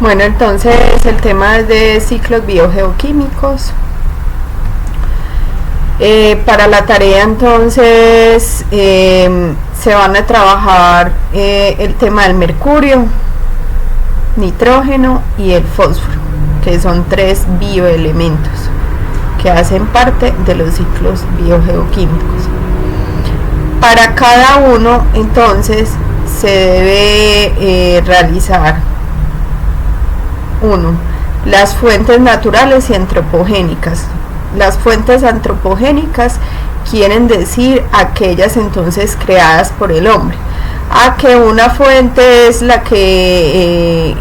Bueno, entonces el tema es de ciclos biogeoquímicos. Para la tarea entonces se van a trabajar el tema del mercurio, nitrógeno y el fósforo, que son tres bioelementos que hacen parte de los ciclos biogeoquímicos. Para cada uno entonces se debe realizar las fuentes naturales y antropogénicas. Las fuentes antropogénicas quieren decir aquellas entonces creadas por el hombre. Que una fuente es la que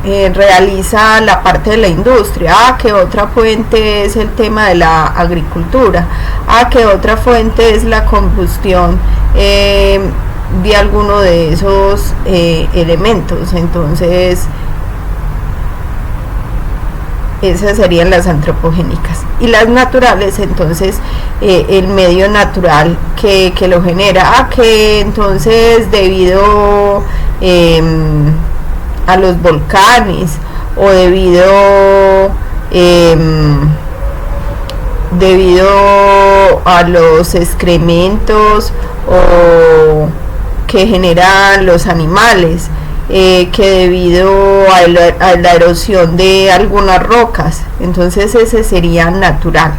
realiza la parte de la industria, que otra fuente es el tema de la agricultura, que otra fuente es la combustión de alguno de esos elementos. Entonces esas serían las antropogénicas. Y las naturales, entonces el medio natural que lo genera, que entonces debido a los volcanes o debido a los excrementos o que generan los animales, que debido a la erosión de algunas rocas. Entonces ese sería natural.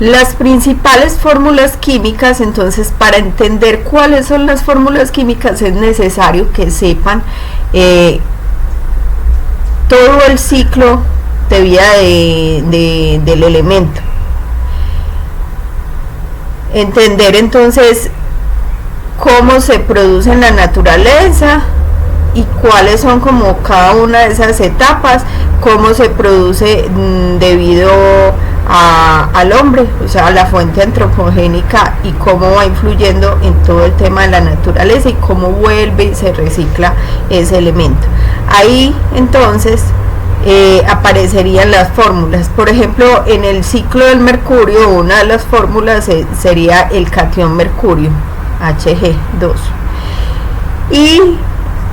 Las principales fórmulas químicas, entonces para entender cuáles son las fórmulas químicas es necesario que sepan todo el ciclo de vida del elemento. Entender entonces cómo se produce en la naturaleza y cuáles son como cada una de esas etapas, cómo se produce debido al hombre, o sea, a la fuente antropogénica, y cómo va influyendo en todo el tema de la naturaleza y cómo vuelve y se recicla ese elemento. Ahí entonces aparecerían las fórmulas. Por ejemplo, en el ciclo del mercurio, una de las fórmulas sería el catión mercurio, Hg2, y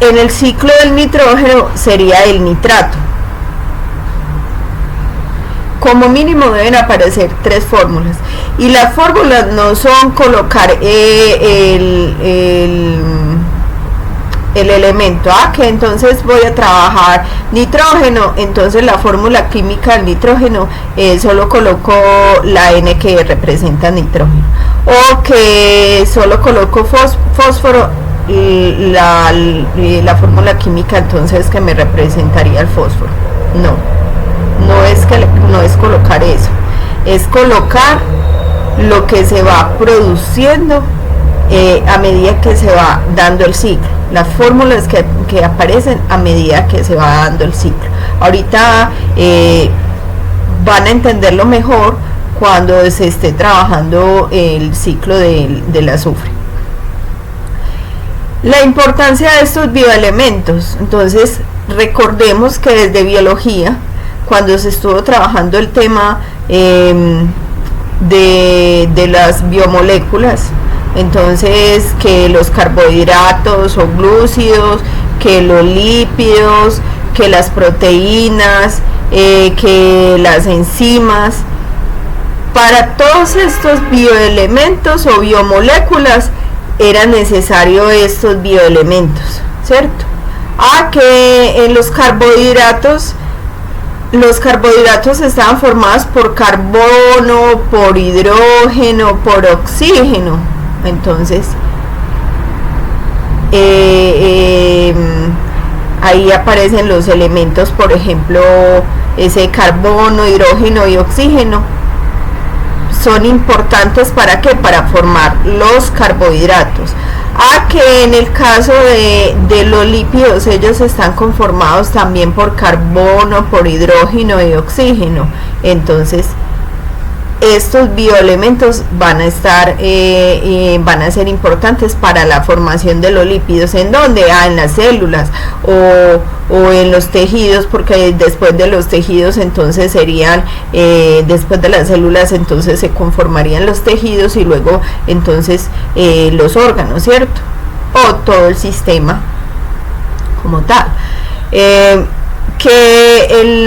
en el ciclo del nitrógeno sería el nitrato. Como mínimo deben aparecer tres fórmulas, y las fórmulas no son colocar el elemento, que entonces voy a trabajar nitrógeno, entonces la fórmula química del nitrógeno solo coloco la N que representa nitrógeno, o que solo coloco fósforo, la fórmula química entonces que me representaría el fósforo. No es colocar eso, es colocar lo que se va produciendo a medida que se va dando el ciclo, las fórmulas que aparecen a medida que se va dando el ciclo. Ahorita van a entenderlo mejor cuando se esté trabajando el ciclo del azufre. La importancia de estos bioelementos, entonces recordemos que desde biología, cuando se estuvo trabajando el tema de las biomoléculas, entonces que los carbohidratos o glúcidos, que los lípidos, que las proteínas, que las enzimas, para todos estos bioelementos o biomoléculas eran necesarios estos bioelementos, ¿cierto? Que en los carbohidratos estaban formados por carbono, por hidrógeno, por oxígeno. Entonces ahí aparecen los elementos, por ejemplo, ese carbono, hidrógeno y oxígeno son importantes. ¿Para qué? Para formar los carbohidratos. Que en el caso de los lípidos, ellos están conformados también por carbono, por hidrógeno y oxígeno. Entonces estos bioelementos van a ser importantes para la formación de los lípidos. ¿En dónde? En las células o en los tejidos, porque después de los tejidos entonces serían, después de las células entonces se conformarían los tejidos y luego entonces los órganos, ¿cierto? O todo el sistema como tal. Que en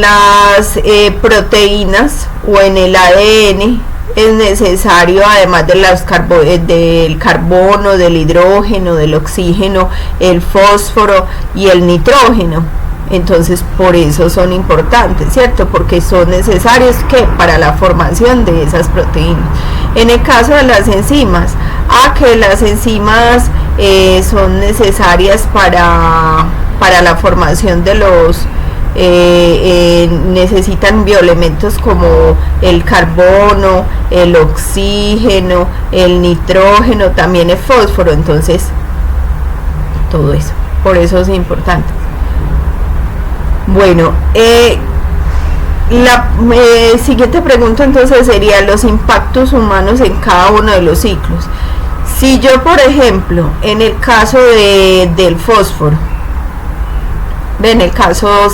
las proteínas o en el ADN es necesario, además de del carbono, del hidrógeno, del oxígeno, el fósforo y el nitrógeno. Entonces por eso son importantes, ¿cierto? Porque son necesarios para la formación de esas proteínas. En el caso de las enzimas, que las enzimas son necesarias para la formación de los necesitan bioelementos como el carbono, el oxígeno, el nitrógeno, también el fósforo. Entonces todo eso, por eso es importante. Bueno, la siguiente pregunta entonces sería los impactos humanos en cada uno de los ciclos. Si yo, por ejemplo, en el caso del fósforo, en el caso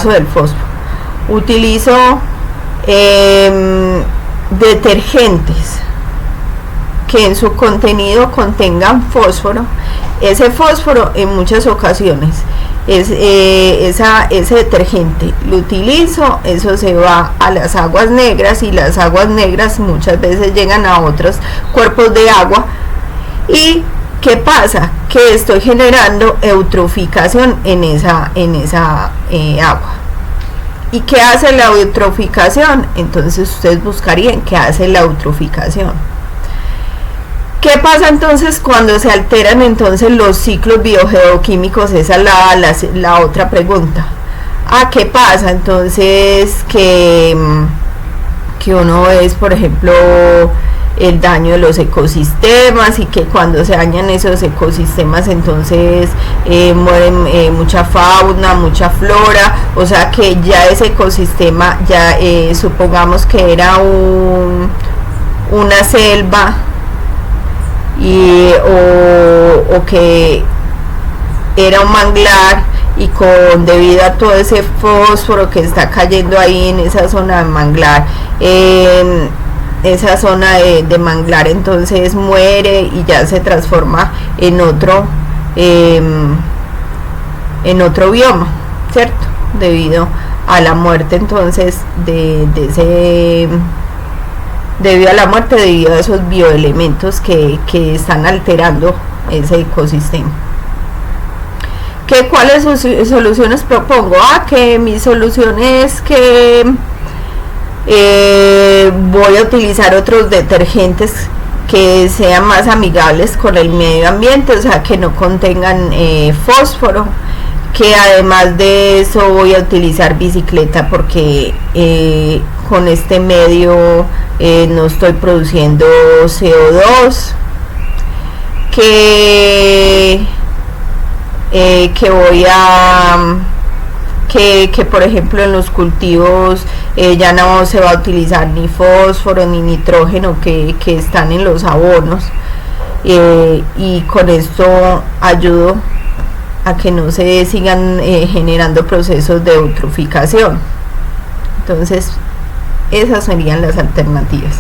del fósforo, utilizo detergentes que en su contenido contengan fósforo, ese fósforo en muchas ocasiones ese detergente lo utilizo, eso se va a las aguas negras, y las aguas negras muchas veces llegan a otros cuerpos de agua. ¿Y qué pasa? Que estoy generando eutroficación en esa agua. ¿Y qué hace la eutroficación? Entonces ustedes buscarían qué hace la eutroficación. ¿Qué pasa entonces cuando se alteran entonces los ciclos biogeoquímicos? Esa es la otra pregunta. ¿Qué pasa? Entonces que uno ve, por ejemplo, el daño de los ecosistemas, y que cuando se dañan esos ecosistemas entonces mueren mucha fauna, mucha flora. O sea que ya ese ecosistema, ya supongamos que era una selva, o que era un manglar, y debido a todo ese fósforo que está cayendo ahí en esa zona de manglar, esa zona de manglar entonces muere y ya se transforma en otro bioma, ¿cierto? Debido a la muerte entonces debido a esos bioelementos que están alterando ese ecosistema. ¿Cuáles soluciones propongo? Que mi solución es que voy a utilizar otros detergentes que sean más amigables con el medio ambiente, o sea, que no contengan fósforo. Que además de eso voy a utilizar bicicleta, porque con este medio no estoy produciendo CO2. Que por ejemplo en los cultivos ya no se va a utilizar ni fósforo ni nitrógeno que están en los abonos, y con esto ayudo a que no se sigan generando procesos de eutroficación. Entonces esas serían las alternativas.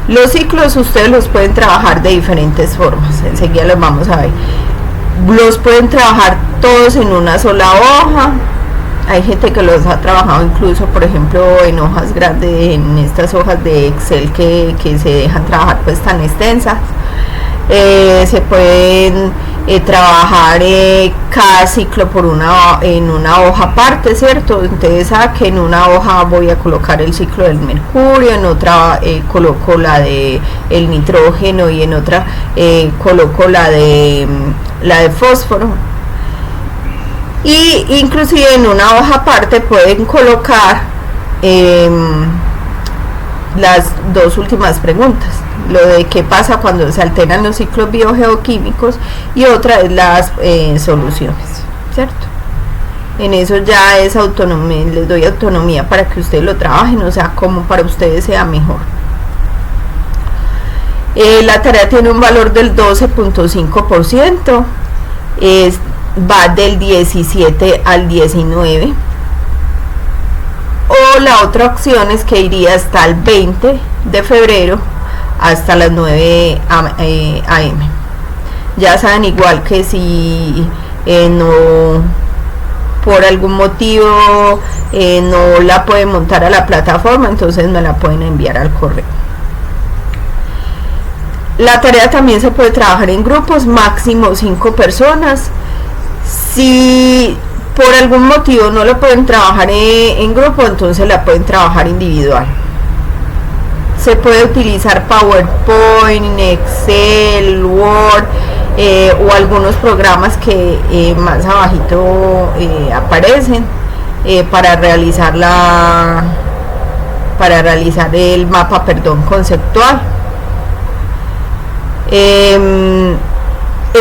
Los ciclos ustedes los pueden trabajar de diferentes formas, enseguida los vamos a ver. Los pueden trabajar todos en una sola hoja. Hay gente que los ha trabajado incluso, por ejemplo, en hojas grandes, en estas hojas de Excel que se dejan trabajar pues tan extensas. Se pueden trabajar cada ciclo en una hoja aparte, ¿cierto? Entonces que en una hoja voy a colocar el ciclo del mercurio, en otra coloco la de el nitrógeno, y en otra coloco la de fósforo. Y inclusive en una hoja aparte pueden colocar las dos últimas preguntas, lo de qué pasa cuando se alteran los ciclos biogeoquímicos, y otra es las soluciones, ¿cierto? En eso ya es autonomía, les doy autonomía para que ustedes lo trabajen, o sea, como para ustedes sea mejor. La tarea tiene un valor del 12.5%, va del 17 al 19, o la otra opción es que iría hasta el 20 de febrero hasta las 9 am. Ya saben, igual que si no, por algún motivo no la pueden montar a la plataforma, entonces me la pueden enviar al correo. La tarea también se puede trabajar en grupos, máximo 5 personas. Si por algún motivo no lo pueden trabajar en grupo, entonces la pueden trabajar individual. Se puede utilizar PowerPoint, Excel, Word o algunos programas que más abajito aparecen para realizar el mapa conceptual. El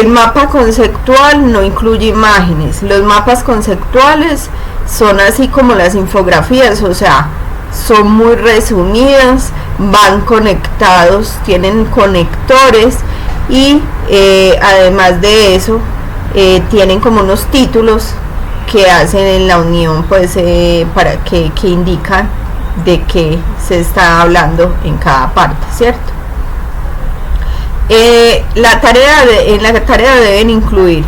mapa conceptual no incluye imágenes. Los mapas conceptuales son así como las infografías, o sea, son muy resumidas, van conectados, tienen conectores y además de eso tienen como unos títulos que hacen en la unión, pues para que indican de qué se está hablando en cada parte, ¿cierto? En la tarea deben incluir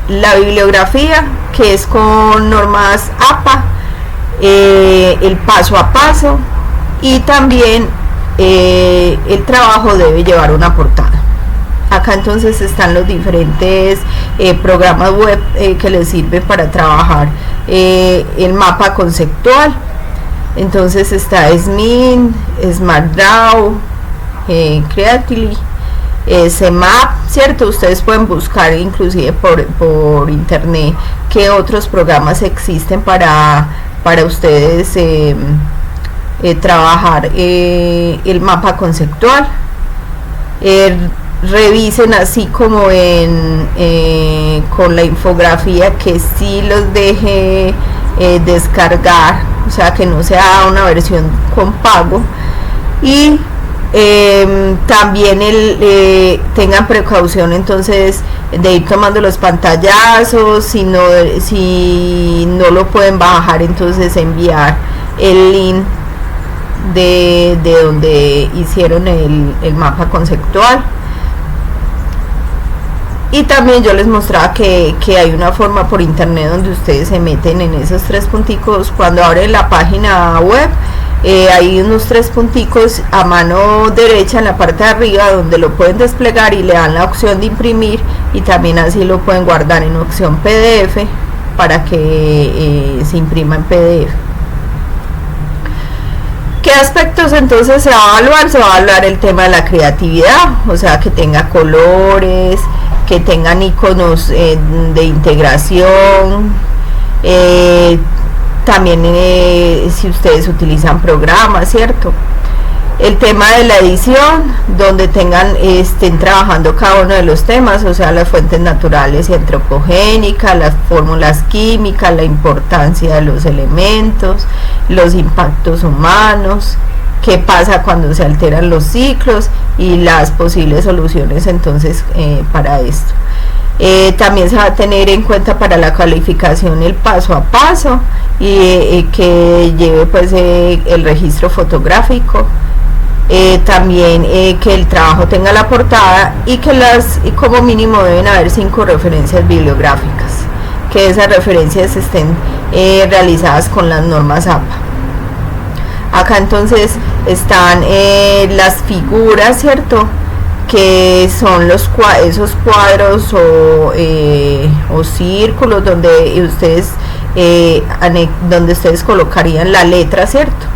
la bibliografía, que es con normas APA, el paso a paso, y también el trabajo debe llevar una portada. Acá entonces están los diferentes programas web que les sirve para trabajar el mapa conceptual. Entonces está SMIN, SmartDraw, Creatly, CMap, ¿cierto? Ustedes pueden buscar inclusive por internet qué otros programas existen para ustedes trabajar el mapa conceptual. Revisen así como con la infografía, que sí los deje descargar, o sea, que no sea una versión con pago, y también tengan precaución entonces de ir tomando los pantallazos. Si no lo pueden bajar, entonces enviar el link de donde hicieron el mapa conceptual. Y también yo les mostraba que hay una forma por internet donde ustedes se meten en esos 3 punticos. Cuando abren la página web, hay unos 3 punticos a mano derecha en la parte de arriba donde lo pueden desplegar y le dan la opción de imprimir, y también así lo pueden guardar en opción PDF para que se imprima en PDF. ¿Qué aspectos entonces se va a evaluar? Se va a evaluar el tema de la creatividad, o sea, que tenga colores, que tengan iconos de integración, también si ustedes utilizan programas, ¿cierto? El tema de la edición, donde estén trabajando cada uno de los temas, o sea, las fuentes naturales y antropogénicas, las fórmulas químicas, la importancia de los elementos, los impactos humanos, qué pasa cuando se alteran los ciclos y las posibles soluciones entonces para esto. También se va a tener en cuenta para la calificación el paso a paso, y que lleve pues el registro fotográfico. También que el trabajo tenga la portada, y que como mínimo deben haber 5 referencias bibliográficas, que esas referencias estén realizadas con las normas APA. Acá entonces están las figuras, ¿cierto?, que son esos cuadros o círculos donde ustedes colocarían la letra, ¿cierto?,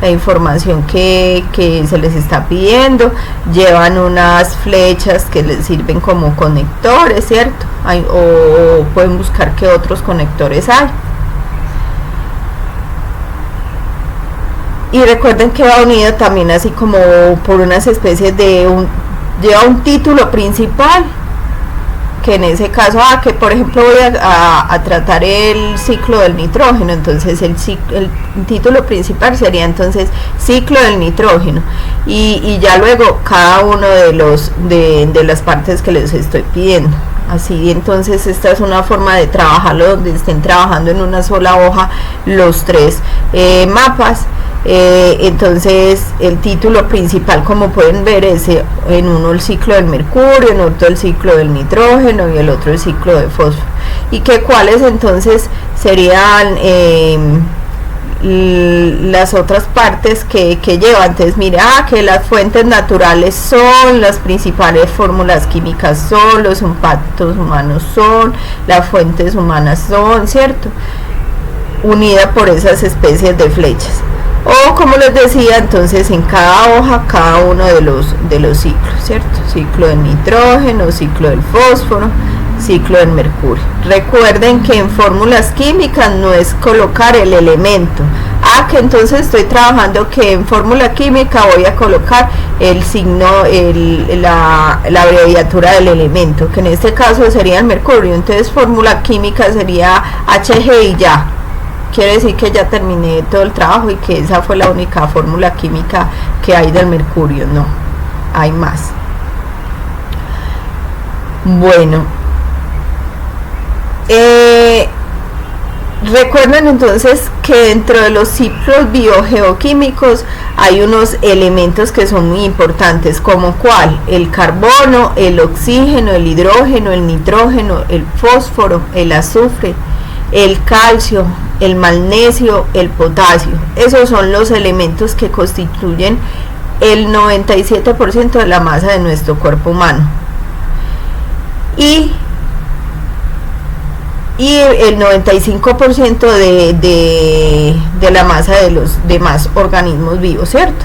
la información que se les está pidiendo. Llevan unas flechas que les sirven como conectores, ¿cierto? O pueden buscar qué otros conectores hay. Y recuerden que va unido también así como por unas especies lleva un título principal, que en ese caso, que por ejemplo voy a tratar el ciclo del nitrógeno, entonces el título principal sería entonces ciclo del nitrógeno, y ya luego cada uno de las partes que les estoy pidiendo. Así entonces esta es una forma de trabajarlo, donde estén trabajando en una sola hoja los 3 mapas. Entonces el título principal, como pueden ver, es en uno el ciclo del mercurio, en otro el ciclo del nitrógeno y el otro el ciclo de fósforo. Y que cuáles entonces serían las otras partes que lleva. Entonces mira, que las fuentes naturales son, las principales fórmulas químicas son, los impactos humanos son, las fuentes humanas son, ¿cierto? Unida por esas especies de flechas. O como les decía, entonces en cada hoja, cada uno de los ciclos, ¿cierto? Ciclo del nitrógeno, ciclo del fósforo, ciclo del mercurio. Recuerden que en fórmulas químicas no es colocar el elemento. Que entonces estoy trabajando que en fórmula química voy a colocar el signo, la abreviatura del elemento, que en este caso sería el mercurio. Entonces fórmula química sería Hg y ya. Quiere decir que ya terminé todo el trabajo y que esa fue la única fórmula química que hay del mercurio. No, hay más. Bueno, recuerden entonces que dentro de los ciclos biogeoquímicos hay unos elementos que son muy importantes, como cuál: el carbono, el oxígeno, el hidrógeno, el nitrógeno, el fósforo, el azufre, el calcio, el magnesio, el potasio. Esos son los elementos que constituyen el 97% de la masa de nuestro cuerpo humano y el 95% de la masa de los demás organismos vivos, ¿cierto?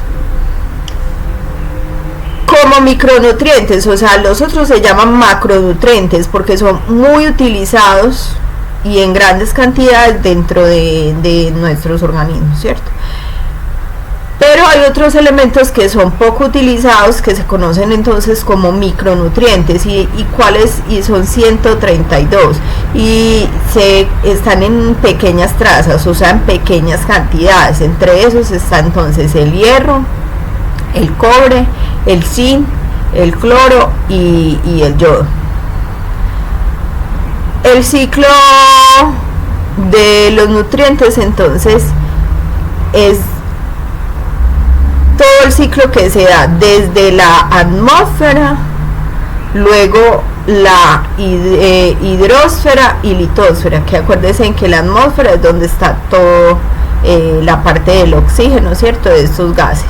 Como micronutrientes, o sea, los otros se llaman macronutrientes porque son muy utilizados y en grandes cantidades dentro de nuestros organismos, ¿cierto? Pero hay otros elementos que son poco utilizados, que se conocen entonces como micronutrientes, y cuáles, y son 132, y están en pequeñas trazas, o sea, en pequeñas cantidades. Entre esos está entonces el hierro, el cobre, el zinc, el cloro y el yodo. El ciclo de los nutrientes entonces es todo el ciclo que se da desde la atmósfera, luego la hidrosfera y litosfera, que acuérdense en que la atmósfera es donde está todo la parte del oxígeno, ¿cierto?, de estos gases.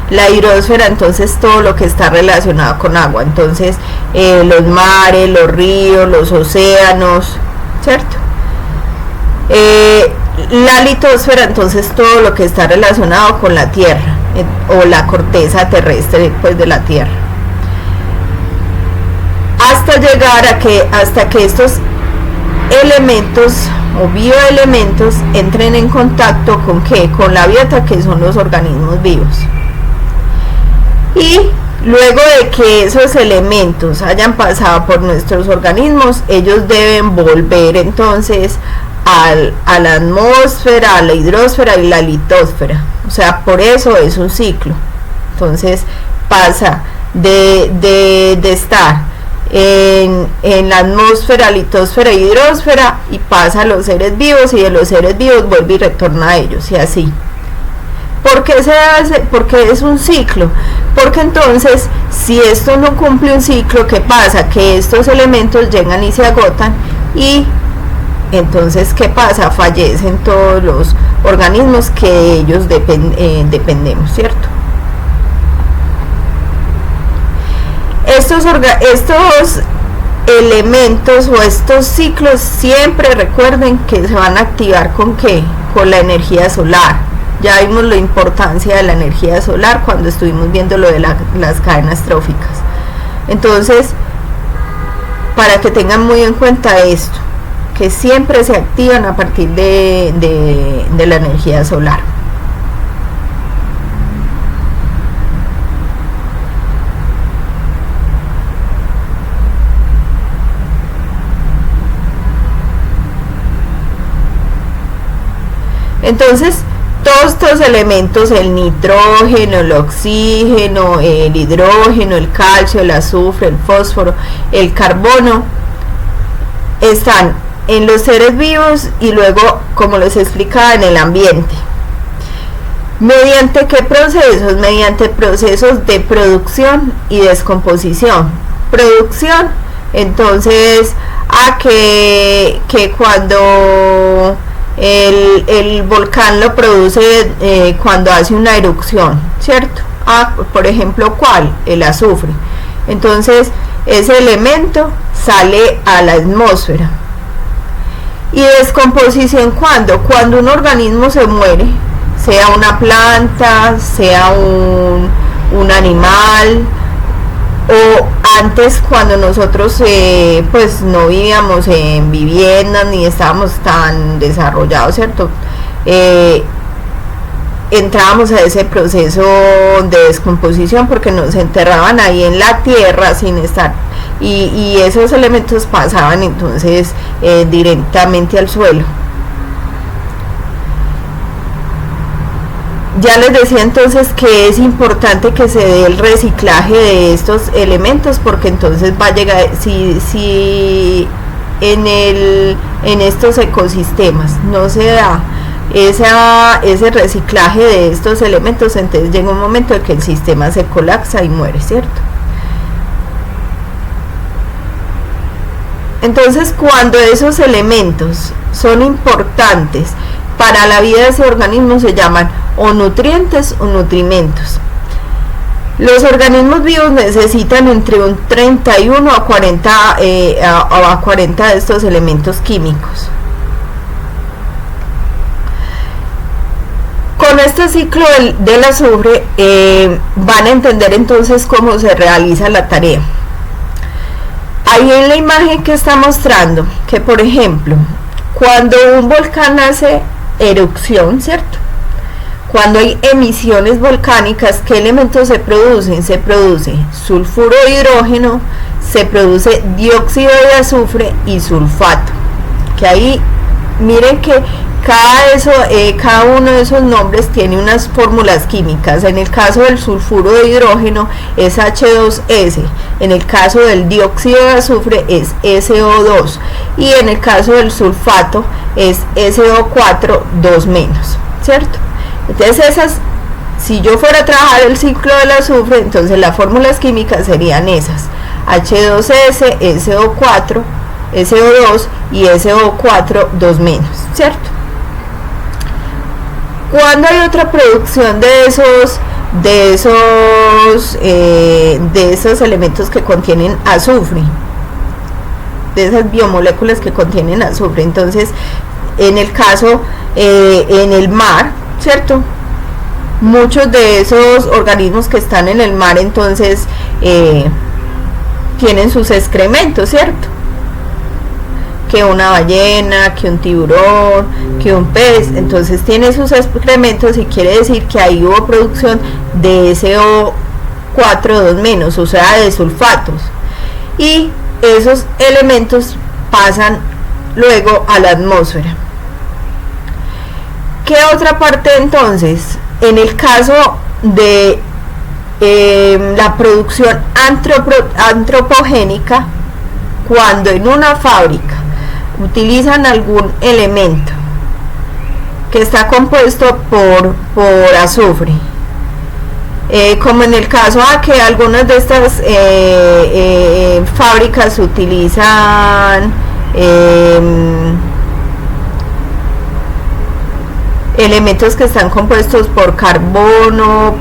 La hidrosfera entonces todo lo que está relacionado con agua, entonces los mares, los ríos, los océanos, ¿cierto? La litosfera entonces todo lo que está relacionado con la tierra o la corteza terrestre, pues, de la tierra, hasta llegar hasta que estos elementos o bioelementos entren en contacto con ¿qué? Con la biota, que son los organismos vivos. Y luego de que esos elementos hayan pasado por nuestros organismos, ellos deben volver entonces a la atmósfera, a la hidrosfera y la litosfera. O sea, por eso es un ciclo. Entonces pasa de estar en la atmósfera, litosfera y hidrosfera, y pasa a los seres vivos, y de los seres vivos vuelve y retorna a ellos, y así. ¿Por qué se hace? Porque es un ciclo. Porque entonces, si esto no cumple un ciclo, ¿qué pasa? Que estos elementos llegan y se agotan, y entonces, ¿qué pasa? Fallecen todos los organismos que de ellos dependemos, ¿cierto? Estos elementos o estos ciclos siempre recuerden que se van a activar ¿con qué? Con la energía solar. Ya vimos la importancia de la energía solar cuando estuvimos viendo lo de las cadenas tróficas. Entonces, para que tengan muy en cuenta esto, que siempre se activan a partir de la energía solar. Entonces, todos estos elementos, el nitrógeno, el oxígeno, el hidrógeno, el calcio, el azufre, el fósforo, el carbono, están en los seres vivos y luego, como les explicaba, en el ambiente. ¿Mediante qué procesos? Mediante procesos de producción y descomposición. Producción, entonces, que cuando el volcán lo produce cuando hace una erupción, ¿cierto? Por ejemplo, ¿cuál? El azufre. Entonces, ese elemento sale a la atmósfera. Y descomposición, ¿cuándo? Cuando un organismo se muere, sea una planta, sea un animal, o antes cuando nosotros pues no vivíamos en viviendas ni estábamos tan desarrollados, ¿cierto? Entrábamos a ese proceso de descomposición porque nos enterraban ahí en la tierra sin estar, y esos elementos pasaban entonces directamente al suelo. Ya les decía entonces que es importante que se dé el reciclaje de estos elementos, porque entonces va a llegar, si en estos ecosistemas no se da ese reciclaje de estos elementos, entonces llega un momento en que el sistema se colapsa y muere, ¿cierto? Entonces, cuando esos elementos son importantes para la vida de ese organismo, se llaman o nutrientes o nutrimentos. Los organismos vivos necesitan entre un 31 a 40 de estos elementos químicos. Con este ciclo del azufre van a entender entonces cómo se realiza la tarea. Ahí en la imagen que está mostrando que, por ejemplo, cuando un volcán hace erupción, ¿cierto? Cuando hay emisiones volcánicas, ¿qué elementos se producen? Se produce sulfuro de hidrógeno, se produce dióxido de azufre y sulfato. Que ahí, miren que cada uno de esos nombres tiene unas fórmulas químicas. En el caso del sulfuro de hidrógeno es H2S, en el caso del dióxido de azufre es SO2 y en el caso del sulfato es SO4 2-, ¿cierto? Entonces si yo fuera a trabajar el ciclo del azufre, entonces las fórmulas químicas serían esas: H2S, SO4, SO2 y SO4 2-, ¿cierto? Cuando hay otra producción de esos elementos que contienen azufre, de esas biomoléculas que contienen azufre, entonces en el caso en el mar, ¿cierto? Muchos de esos organismos que están en el mar entonces tienen sus excrementos, ¿cierto? Que una ballena, que un tiburón, que un pez, entonces tiene sus excrementos y quiere decir que ahí hubo producción de SO4 2-, o sea, de sulfatos, y esos elementos pasan luego a la atmósfera. ¿Qué otra parte entonces? En el caso de la producción antropogénica, cuando en una fábrica utilizan algún elemento que está compuesto por azufre, como en el caso que algunas de estas fábricas utilizan elementos que están compuestos por carbono,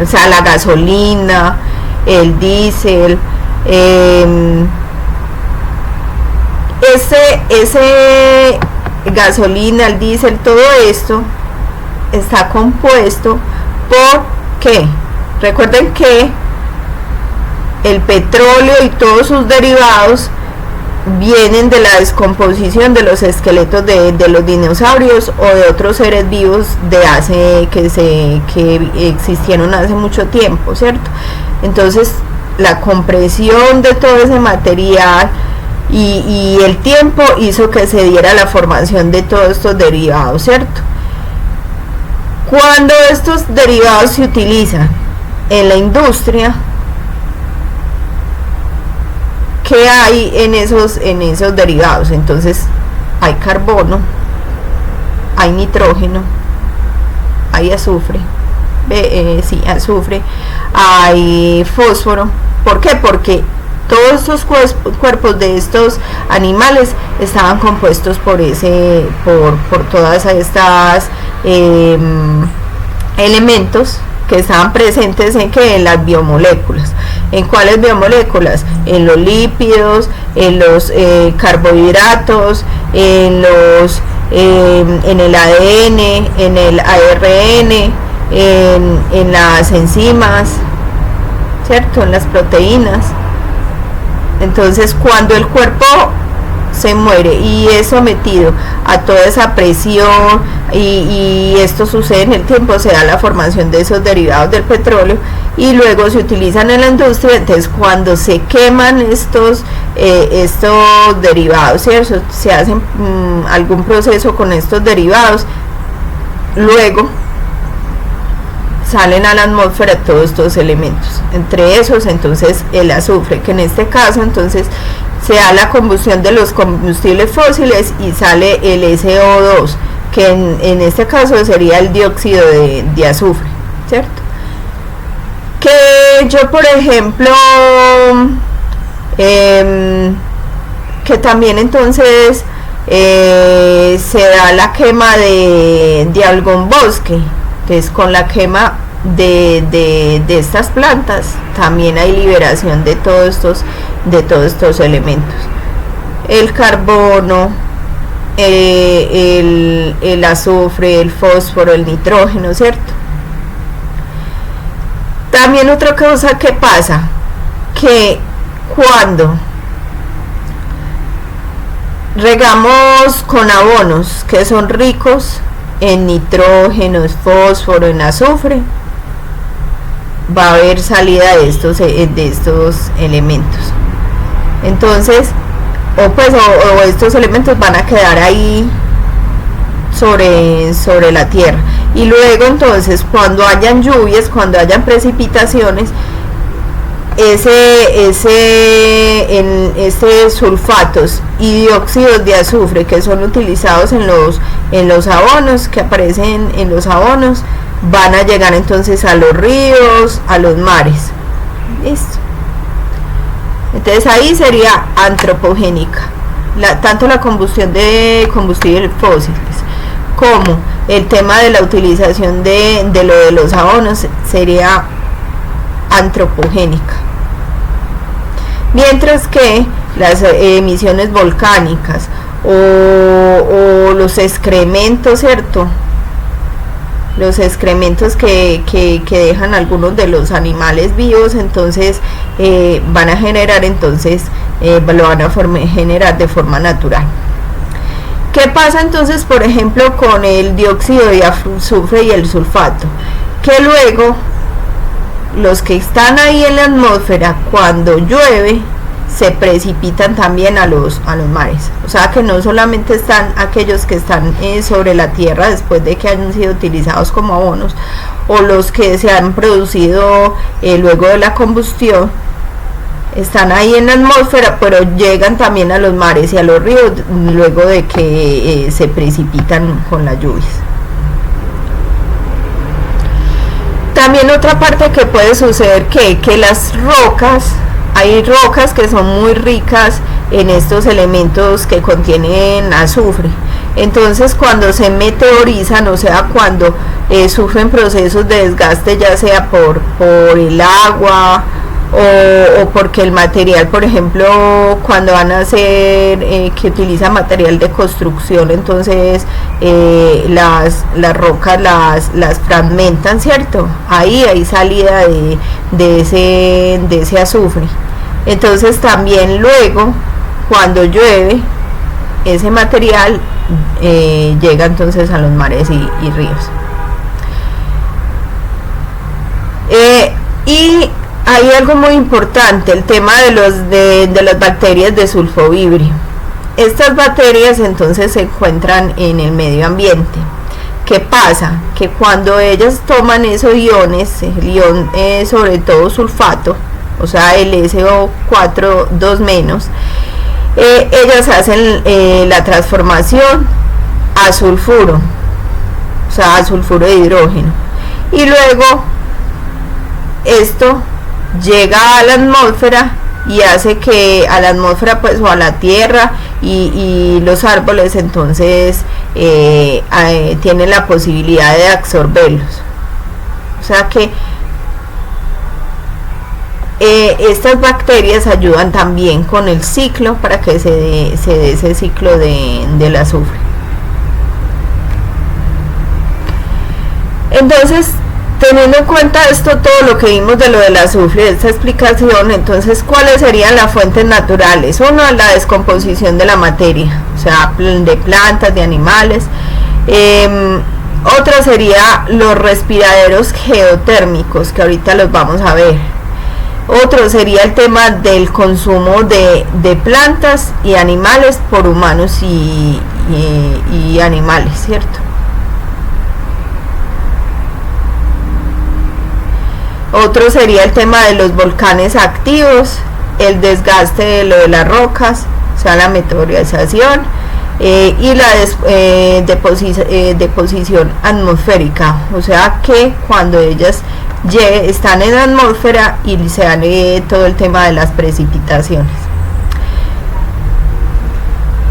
o sea, la gasolina, el diésel, ese gasolina, el diésel, todo esto está compuesto por ¿qué? Recuerden que el petróleo y todos sus derivados vienen de la descomposición de los esqueletos de los dinosaurios o de otros seres vivos que existieron hace mucho tiempo, ¿cierto? Entonces la compresión de todo ese material y el tiempo hizo que se diera la formación de todos estos derivados, ¿cierto? Cuando estos derivados se utilizan en la industria, ¿qué hay en esos derivados? Entonces hay carbono, hay nitrógeno, hay azufre, sí, azufre, hay fósforo. ¿Por qué? Porque todos estos cuerpos de estos animales estaban compuestos por todas estas elementos que estaban presentes en las biomoléculas. ¿En cuáles biomoléculas? En los lípidos, en los carbohidratos, en el ADN, en el ARN, en las enzimas, ¿cierto? En las proteínas. Entonces, cuando el cuerpo se muere y es sometido a toda esa presión y esto sucede en el tiempo, se da la formación de esos derivados del petróleo y luego se utilizan en la industria. Entonces, cuando se queman estos derivados, ¿cierto? Se hace algún proceso con estos derivados, luego salen a la atmósfera todos estos elementos, entre esos entonces el azufre, que en este caso entonces se da la combustión de los combustibles fósiles y sale el SO2, que en este caso sería el dióxido de azufre, ¿cierto? Que yo, por ejemplo, que también entonces se da la quema de algún bosque. Entonces, con la quema de estas plantas también hay liberación de todos estos elementos: el carbono, el azufre, el fósforo, el nitrógeno, ¿cierto? También otra cosa que pasa, que cuando regamos con abonos que son ricos en nitrógeno, fósforo, en azufre, va a haber salida de estos elementos. Entonces, o estos elementos van a quedar ahí sobre la tierra, y luego entonces cuando hayan lluvias, cuando hayan precipitaciones, sulfatos y dióxidos de azufre que son utilizados en los abonos, que aparecen en los abonos, van a llegar entonces a los ríos, a los mares. Listo. Entonces ahí sería antropogénica, tanto la combustión de combustibles fósiles como el tema de la utilización de lo de los abonos sería antropogénica. Mientras que las emisiones volcánicas o los excrementos, ¿cierto? Los excrementos que dejan algunos de los animales vivos, entonces van a generar, lo van a generar de forma natural. ¿Qué pasa entonces, por ejemplo, con el dióxido de azufre y el sulfato? Que luego los que están ahí en la atmósfera, cuando llueve, se precipitan también a los mares. O sea que no solamente están aquellos que están sobre la tierra después de que hayan sido utilizados como abonos, o los que se han producido luego de la combustión, están ahí en la atmósfera, pero llegan también a los mares y a los ríos luego de que se precipitan con las lluvias. También otra parte que puede suceder, que las rocas, hay rocas que son muy ricas en estos elementos que contienen azufre. Entonces, cuando se meteorizan, o sea, cuando sufren procesos de desgaste, ya sea por el agua o porque el material, por ejemplo, cuando van a hacer, que utiliza material de construcción, entonces las rocas las fragmentan, ¿cierto? Ahí hay salida de ese azufre. Entonces también luego, cuando llueve, ese material llega entonces a los mares y ríos. Y hay algo muy importante, el tema de las bacterias de sulfovibrio. Estas bacterias entonces se encuentran en el medio ambiente. ¿Qué pasa? Que cuando ellas toman esos iones, el ion sobre todo sulfato, o sea el SO4 2-, ellas hacen la transformación a sulfuro. sea, a sulfuro de hidrógeno, y luego esto llega a la atmósfera y hace que a la atmósfera pues o a la tierra y los árboles entonces tienen la posibilidad de absorberlos. O sea que estas bacterias ayudan también con el ciclo para que se dé ese ciclo del azufre. Entonces, teniendo en cuenta esto, todo lo que vimos de lo del azufre, esta explicación, entonces, ¿cuáles serían las fuentes naturales? Una, la descomposición de la materia, o sea, de plantas, de animales. Otra sería los respiraderos geotérmicos, que ahorita los vamos a ver. Otro sería el tema del consumo de plantas y animales por humanos y animales, ¿cierto? Otro sería el tema de los volcanes activos, el desgaste de lo de las rocas, o sea, la meteorización, y la deposición atmosférica, o sea que cuando ellas están en la atmósfera y se dan todo el tema de las precipitaciones.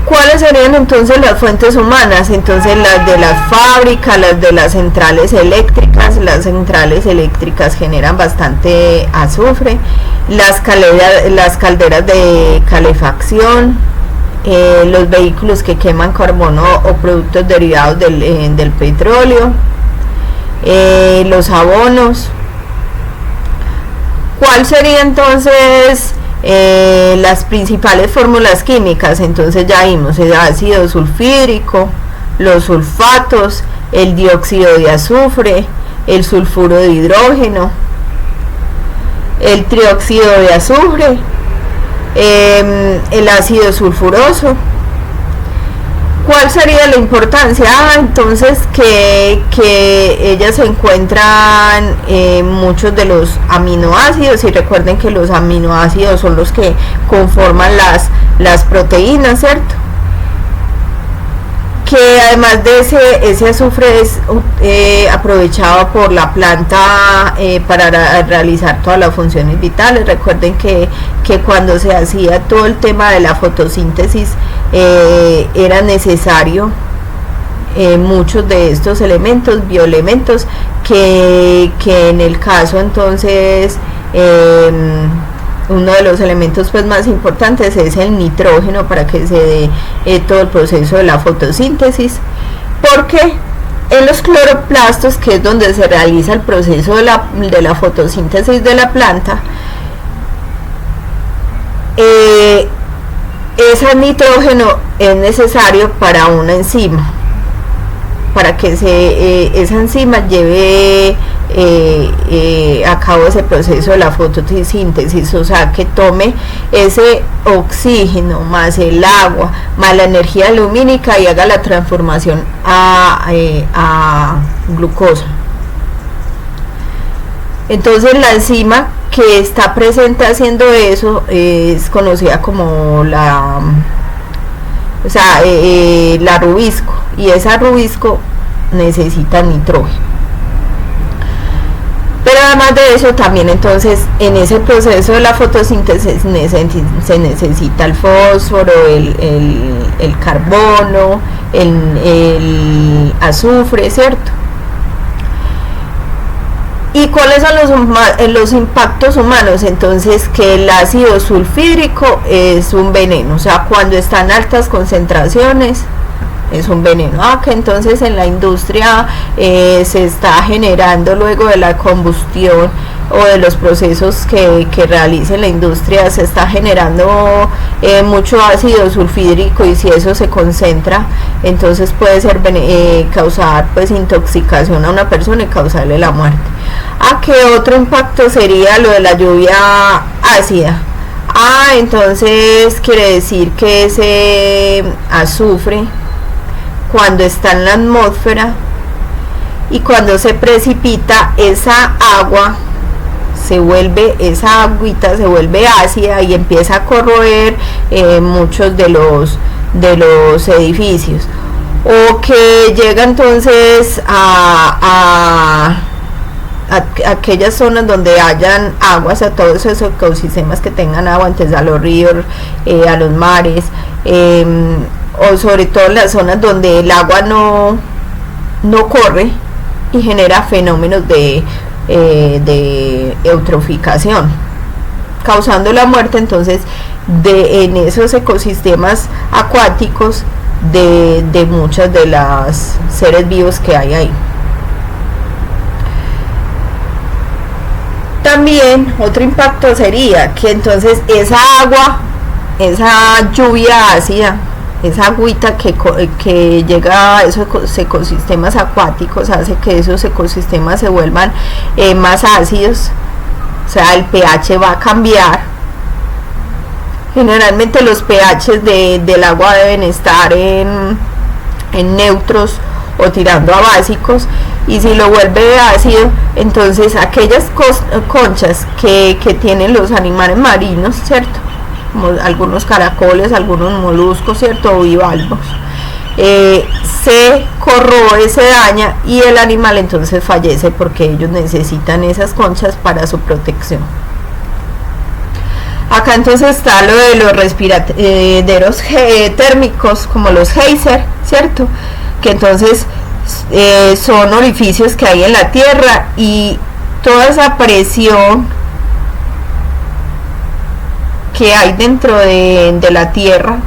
¿Cuáles serían entonces las fuentes humanas? Entonces las de las fábricas, las de las centrales eléctricas. Las centrales eléctricas generan bastante azufre. Las calderas de calefacción, los vehículos que queman carbono o productos derivados del petróleo, los abonos. ¿Cuál sería entonces las principales fórmulas químicas? Entonces ya vimos el ácido sulfídrico, los sulfatos, el dióxido de azufre, el sulfuro de hidrógeno, el trióxido de azufre, el ácido sulfuroso. ¿Cuál sería la importancia? Entonces que ellas se encuentran muchos de los aminoácidos, y recuerden que los aminoácidos son los que conforman las proteínas, ¿cierto? Que además de ese azufre es aprovechado por la planta para realizar todas las funciones vitales. Recuerden que cuando se hacía todo el tema de la fotosíntesis era necesario muchos de estos elementos, bioelementos, que en el caso entonces uno de los elementos pues más importantes es el nitrógeno para que se dé todo el proceso de la fotosíntesis, porque en los cloroplastos, que es donde se realiza el proceso de la fotosíntesis de la planta, ese nitrógeno es necesario para una enzima, para que esa enzima lleve a cabo ese proceso de la fotosíntesis, o sea, que tome ese oxígeno más el agua más la energía lumínica y haga la transformación a glucosa. Entonces la enzima que está presente haciendo eso es conocida como la rubisco, y esa rubisco necesita nitrógeno. Pero además de eso también entonces en ese proceso de la fotosíntesis se necesita el fósforo, el carbono, el azufre, ¿cierto? ¿Y cuáles son los impactos humanos? Entonces, que el ácido sulfídrico es un veneno, o sea, cuando está en altas concentraciones es un veneno. Que entonces en la industria se está generando, luego de la combustión o de los procesos que realice la industria, se está generando mucho ácido sulfídrico, y si eso se concentra, entonces puede ser causar pues intoxicación a una persona y causarle la muerte. ¿Qué otro impacto sería lo de la lluvia ácida? Entonces quiere decir que ese azufre, cuando está en la atmósfera y cuando se precipita, esa agua esa agüita se vuelve ácida y empieza a corroer muchos de los edificios. o que llega entonces a aquellas zonas donde hayan aguas, a todos esos ecosistemas que tengan agua, entonces a los ríos, a los mares, o sobre todo en las zonas donde el agua no corre y genera fenómenos de eutroficación, causando la muerte entonces en esos ecosistemas acuáticos de muchas de las seres vivos que hay ahí. También otro impacto sería que entonces esa agua, esa lluvia ácida, esa agüita que llega a esos ecosistemas acuáticos, hace que esos ecosistemas se vuelvan más ácidos, o sea, el pH va a cambiar. Generalmente los pH del agua deben estar en neutros o tirando a básicos, y si lo vuelve ácido, entonces aquellas conchas que tienen los animales marinos, ¿cierto?, como algunos caracoles, algunos moluscos, ¿cierto?, o bivalvos, se corroe, se daña, y el animal entonces fallece porque ellos necesitan esas conchas para su protección. Acá entonces está lo de los respiraderos térmicos, como los geyser, ¿cierto?, que entonces son orificios que hay en la tierra, y toda esa presión que hay dentro de la tierra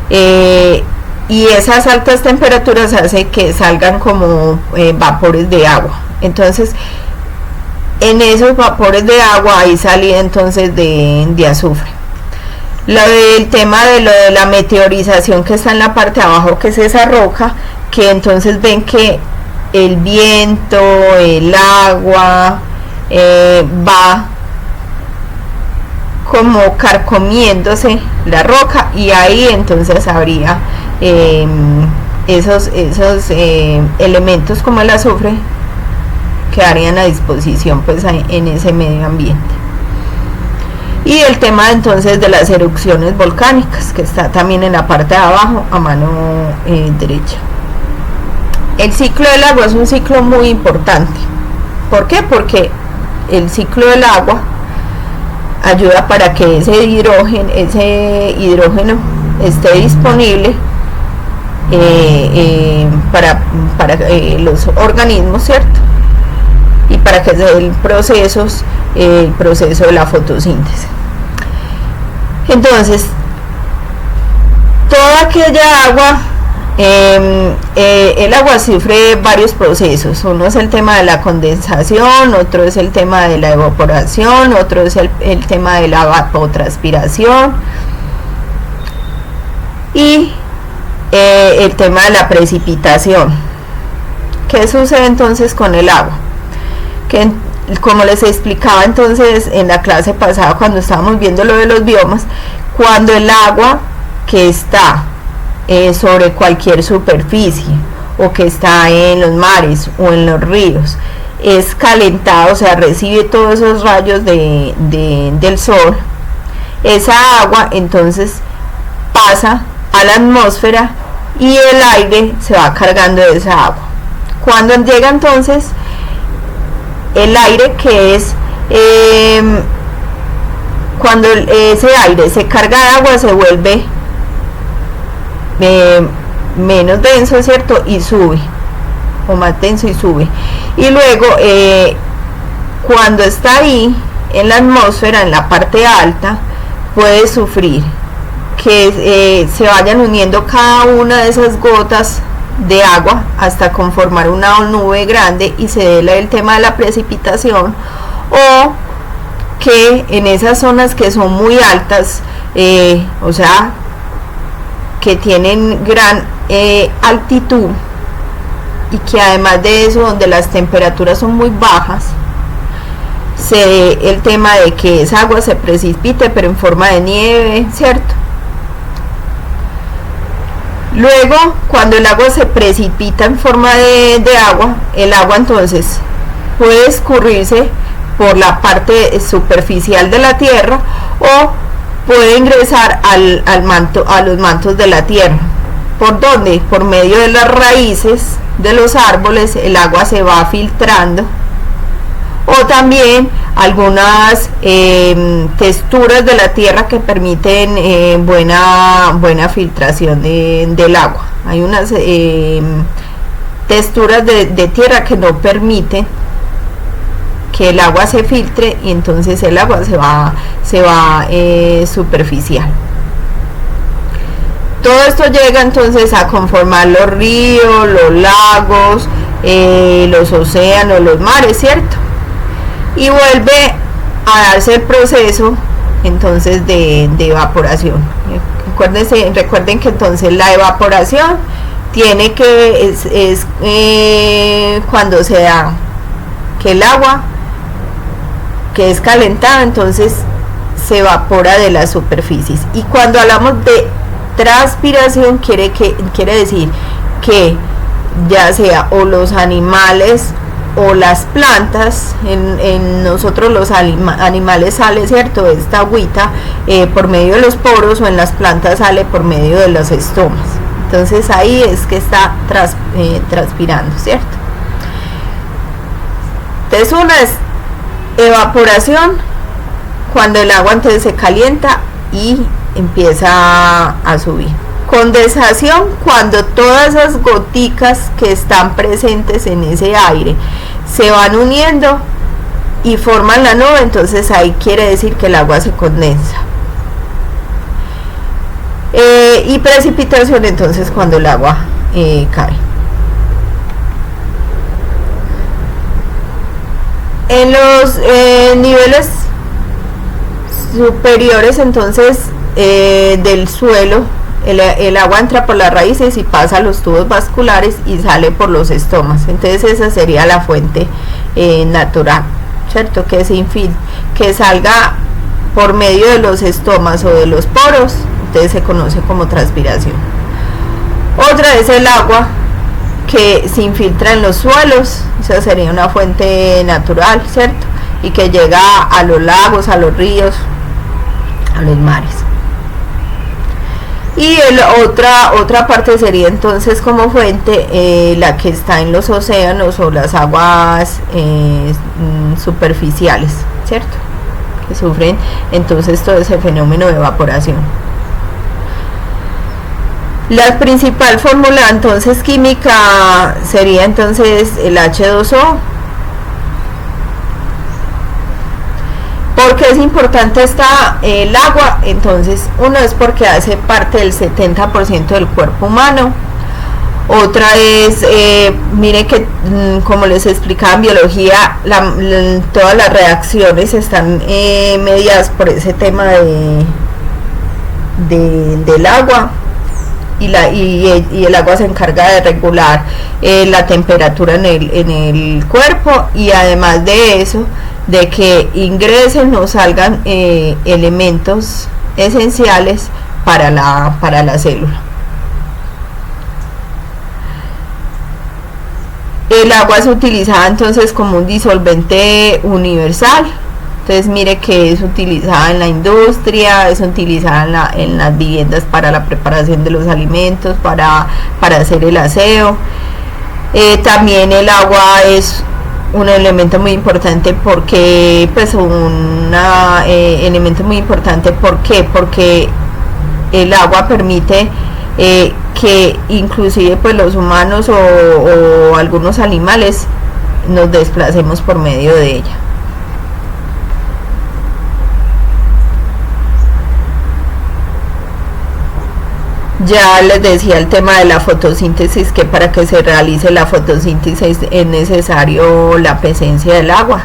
y esas altas temperaturas hace que salgan como vapores de agua. Entonces en esos vapores de agua hay salida entonces de azufre. Lo del tema de lo de la meteorización que está en la parte de abajo, que es esa roca, que entonces ven que el viento, el agua va como carcomiéndose la roca, y ahí entonces habría esos elementos como el azufre quedarían a disposición pues en ese medio ambiente. Y el tema entonces de las erupciones volcánicas, que está también en la parte de abajo a mano derecha. El ciclo del agua es un ciclo muy importante. ¿Por qué? Porque el ciclo del agua ayuda para que ese hidrógeno esté disponible para los organismos, ¿cierto?, y para que se dé el proceso de la fotosíntesis. Entonces, toda aquella agua, el agua sufre varios procesos. Uno es el tema de la condensación, otro es el tema de la evaporación, otro es el tema de la evapotranspiración, y el tema de la precipitación. ¿Qué sucede entonces con el agua? Que como les explicaba entonces en la clase pasada cuando estábamos viendo lo de los biomas, cuando el agua que está sobre cualquier superficie, o que está en los mares o en los ríos, es calentada, o sea, recibe todos esos rayos del sol, esa agua entonces pasa a la atmósfera y el aire se va cargando de esa agua. Cuando llega entonces el aire, que es cuando ese aire se carga de agua, se vuelve menos denso, ¿cierto?, y sube, o más denso y sube, y luego cuando está ahí en la atmósfera, en la parte alta, puede sufrir que se vayan uniendo cada una de esas gotas de agua hasta conformar una nube grande y se dé el tema de la precipitación, o que en esas zonas que son muy altas, o sea, que tienen gran altitud, y que además de eso, donde las temperaturas son muy bajas, se dé el tema de que esa agua se precipite, pero en forma de nieve, ¿cierto? Luego, cuando el agua se precipita en forma de agua, el agua entonces puede escurrirse por la parte superficial de la tierra, o puede ingresar al manto, a los mantos de la tierra. ¿Por dónde? Por medio de las raíces de los árboles, el agua se va filtrando. O también algunas texturas de la tierra que permiten buena filtración del agua. Hay unas texturas de tierra que no permiten que el agua se filtre, y entonces el agua se va superficial. Todo esto llega entonces a conformar los ríos, los lagos, los océanos, los mares, ¿cierto? Y vuelve a darse el proceso entonces de evaporación. Recuerden que entonces la evaporación tiene que es cuando se da que el agua que es calentada entonces se evapora de las superficies. Y cuando hablamos de transpiración quiere decir que ya sea o los animales o las plantas, en nosotros los animales sale, ¿cierto?, esta agüita por medio de los poros, o en las plantas sale por medio de los estomas. Entonces ahí es que está transpirando, ¿cierto? Entonces una es evaporación, cuando el agua entonces se calienta y empieza a subir. Condensación, cuando todas esas goticas que están presentes en ese aire se van uniendo y forman la nube, entonces ahí quiere decir que el agua se condensa. Y precipitación, entonces cuando el agua cae. En los niveles superiores entonces del suelo, el agua entra por las raíces y pasa a los tubos vasculares y sale por los estomas. Entonces esa sería la fuente natural, ¿cierto? Que salga por medio de los estomas o de los poros, entonces se conoce como transpiración. Otra es el agua que se infiltra en los suelos, esa sería una fuente natural, ¿cierto? Y que llega a los lagos, a los ríos, a los mares. Y otra parte sería entonces como fuente la que está en los océanos o las aguas superficiales, ¿cierto? Que sufren entonces todo ese fenómeno de evaporación. La principal fórmula entonces química sería entonces el H2O. ¿Por qué es importante el agua? Entonces, uno es porque hace parte del 70% del cuerpo humano. Otra es, mire que como les explicaba en biología, todas las reacciones están mediadas por ese tema del agua. Y el agua se encarga de regular la temperatura en el cuerpo, y además de eso, de que ingresen o salgan elementos esenciales para la célula. El agua es utilizada entonces como un disolvente universal. Entonces mire que es utilizada en la industria, es utilizada en las viviendas para la preparación de los alimentos, para hacer el aseo. También el agua es un elemento muy importante porque porque el agua permite que inclusive pues los humanos o algunos animales nos desplacemos por medio de ella. Ya les decía el tema de la fotosíntesis, que para que se realice la fotosíntesis es necesario la presencia del agua.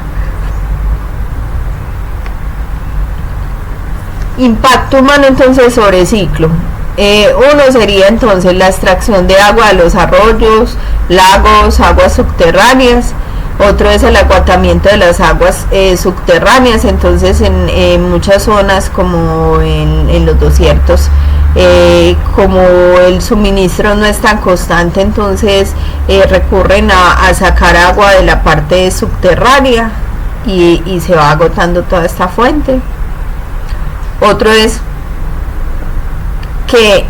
Impacto humano entonces sobre ciclo. Uno sería entonces la extracción de agua de los arroyos, lagos, aguas subterráneas. Otro es el agotamiento de las aguas subterráneas. Entonces en muchas zonas como en los desiertos, como el suministro no es tan constante, entonces recurren a sacar agua de la parte subterránea y se va agotando toda esta fuente. Otro es que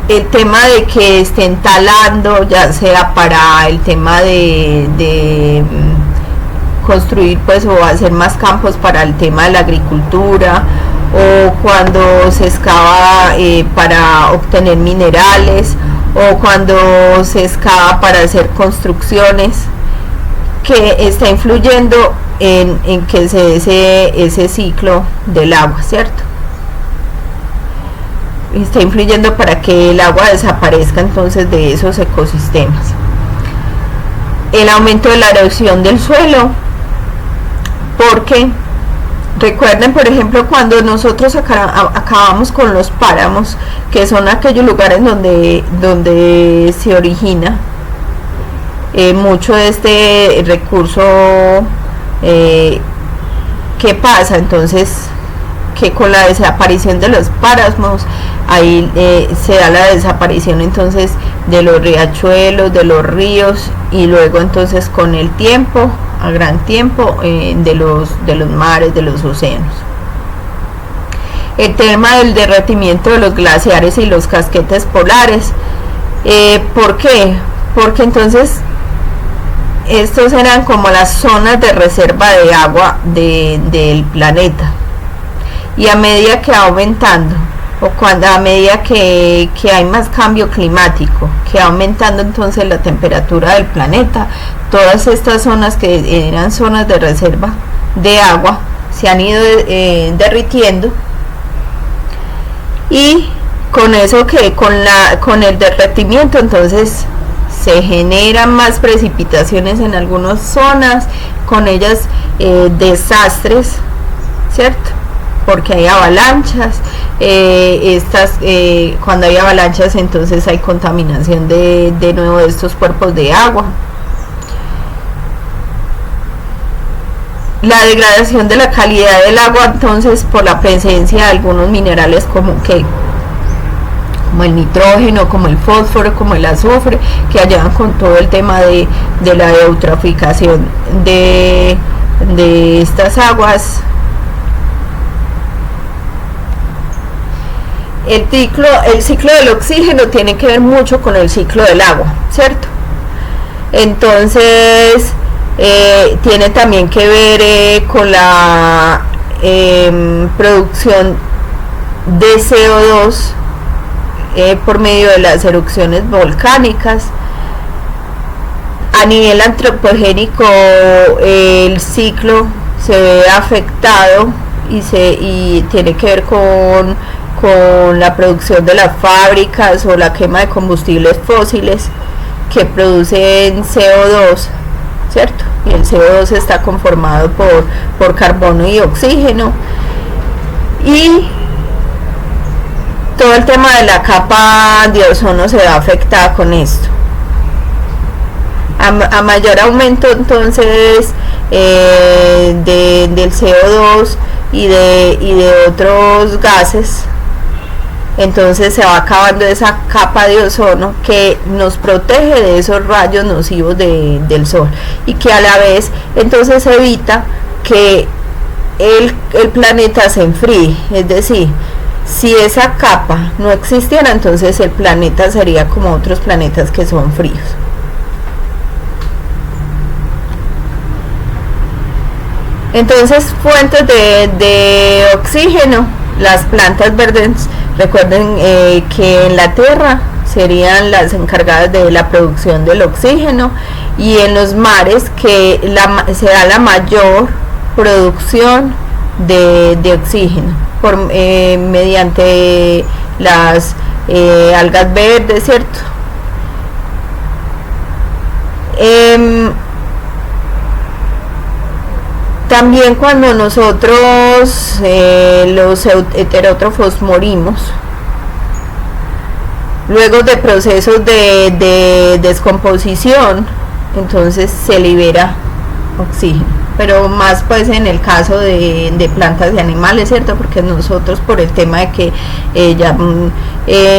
el tema de que estén talando, ya sea para el tema de construir pues o hacer más campos para el tema de la agricultura, o cuando se excava para obtener minerales, o cuando se excava para hacer construcciones, que está influyendo en que se dé ese ciclo del agua, ¿cierto? Está influyendo para que el agua desaparezca entonces de esos ecosistemas. El aumento de la erosión del suelo, porque recuerden, por ejemplo, cuando nosotros acabamos con los páramos, que son aquellos lugares donde se origina mucho de este recurso, ¿qué pasa? Entonces, que con la desaparición de los páramos, ahí se da la desaparición entonces de los riachuelos, de los ríos, y luego entonces con el tiempo, a gran tiempo, de los mares, de los océanos. El tema del derretimiento de los glaciares y los casquetes polares, ¿por qué? Porque entonces estos eran como las zonas de reserva de agua del planeta, y a medida que va aumentando, a medida que hay más cambio climático, que va aumentando entonces la temperatura del planeta, todas estas zonas que eran zonas de reserva de agua se han ido derritiendo, y con eso, que con el derretimiento entonces se generan más precipitaciones en algunas zonas, con ellas desastres, ¿cierto? Porque hay avalanchas, cuando hay avalanchas entonces hay contaminación de nuevo de estos cuerpos de agua. La degradación de la calidad del agua entonces por la presencia de algunos minerales como el nitrógeno, como el fósforo, como el azufre, que ayudan con todo el tema de la eutroficación de estas aguas. El ciclo del oxígeno tiene que ver mucho con el ciclo del agua, ¿cierto? Entonces tiene también que ver con la producción de CO2 por medio de las erupciones volcánicas. A nivel antropogénico, el ciclo se ve afectado y tiene que ver con la producción de las fábricas o la quema de combustibles fósiles que producen CO2, ¿cierto? Y el CO2 está conformado por carbono y oxígeno, y todo el tema de la capa de ozono se ve afectada con esto. A mayor aumento entonces del CO2 y de otros gases, entonces se va acabando esa capa de ozono que nos protege de esos rayos nocivos del sol, y que a la vez entonces evita que el planeta se enfríe. Es decir, si esa capa no existiera, entonces el planeta sería como otros planetas que son fríos. Entonces, fuentes de oxígeno, las plantas verdes. Recuerden que en la tierra serían las encargadas de la producción del oxígeno, y en los mares que se da la mayor producción de oxígeno mediante las algas verdes, ¿cierto? También cuando nosotros los heterótrofos morimos, luego de procesos de descomposición, entonces se libera oxígeno, pero más pues en el caso de plantas y animales, ¿cierto? Porque nosotros, por el tema de que ya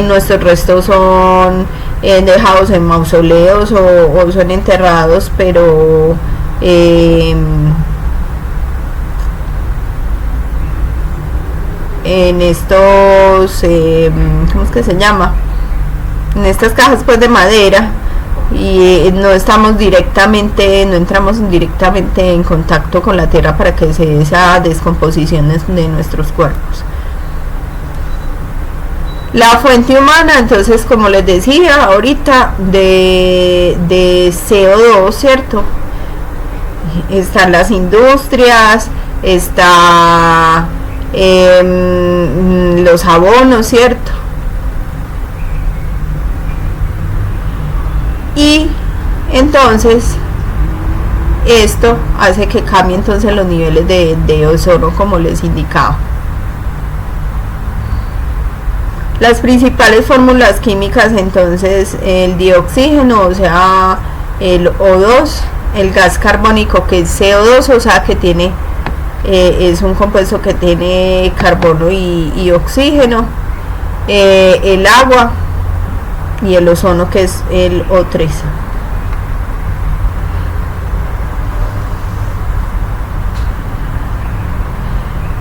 nuestros restos son dejados en mausoleos o son enterrados, pero en estos, ¿cómo es que se llama? en estas cajas pues de madera, y no entramos directamente en contacto con la tierra para que se dé esa descomposición de nuestros cuerpos. La fuente humana, entonces, como les decía ahorita, de CO2, ¿cierto? Están las industrias, está los abonos, ¿cierto? Y entonces esto hace que cambie entonces los niveles de ozono, como les indicaba. Las principales fórmulas químicas, entonces, el dioxígeno, o sea, el O2, el gas carbónico, que es CO2, o sea, que tiene es un compuesto que tiene carbono y oxígeno, el agua y el ozono, que es el O3.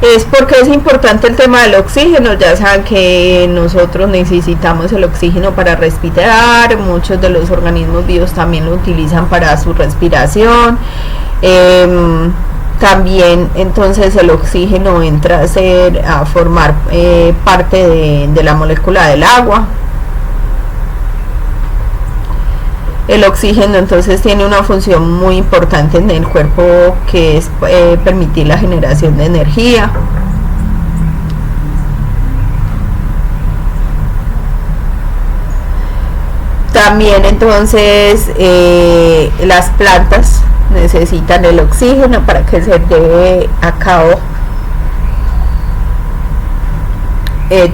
Es porque es importante el tema del oxígeno. Ya saben que nosotros necesitamos el oxígeno para respirar, muchos de los organismos vivos también lo utilizan para su respiración. También entonces el oxígeno entra a formar parte de la molécula del agua. El oxígeno entonces tiene una función muy importante en el cuerpo, que es permitir la generación de energía. También entonces las plantas necesitan el oxígeno para que se lleve a cabo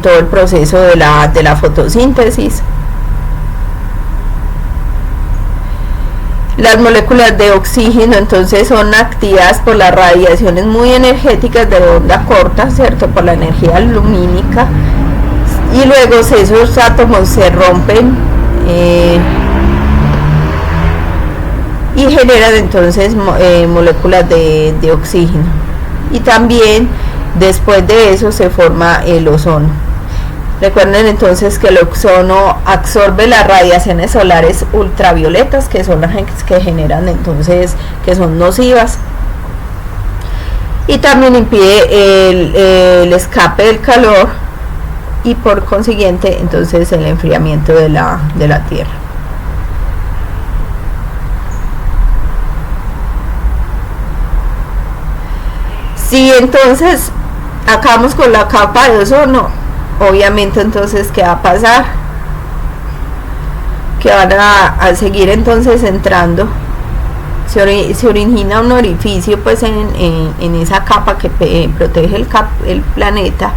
todo el proceso de la fotosíntesis. Las moléculas de oxígeno entonces son activadas por las radiaciones muy energéticas de onda corta, ¿cierto? Por la energía lumínica, y luego esos átomos se rompen y generan entonces moléculas de oxígeno. Y también después de eso se forma el ozono. Recuerden entonces que el ozono absorbe las radiaciones solares ultravioletas, que son las que generan entonces, que son nocivas, y también impide el escape del calor y por consiguiente entonces el enfriamiento de la Tierra. Si entonces acabamos con la capa de ozono, obviamente entonces, ¿qué va a pasar? Que van a seguir entonces entrando, se origina un orificio pues en esa capa que protege el planeta,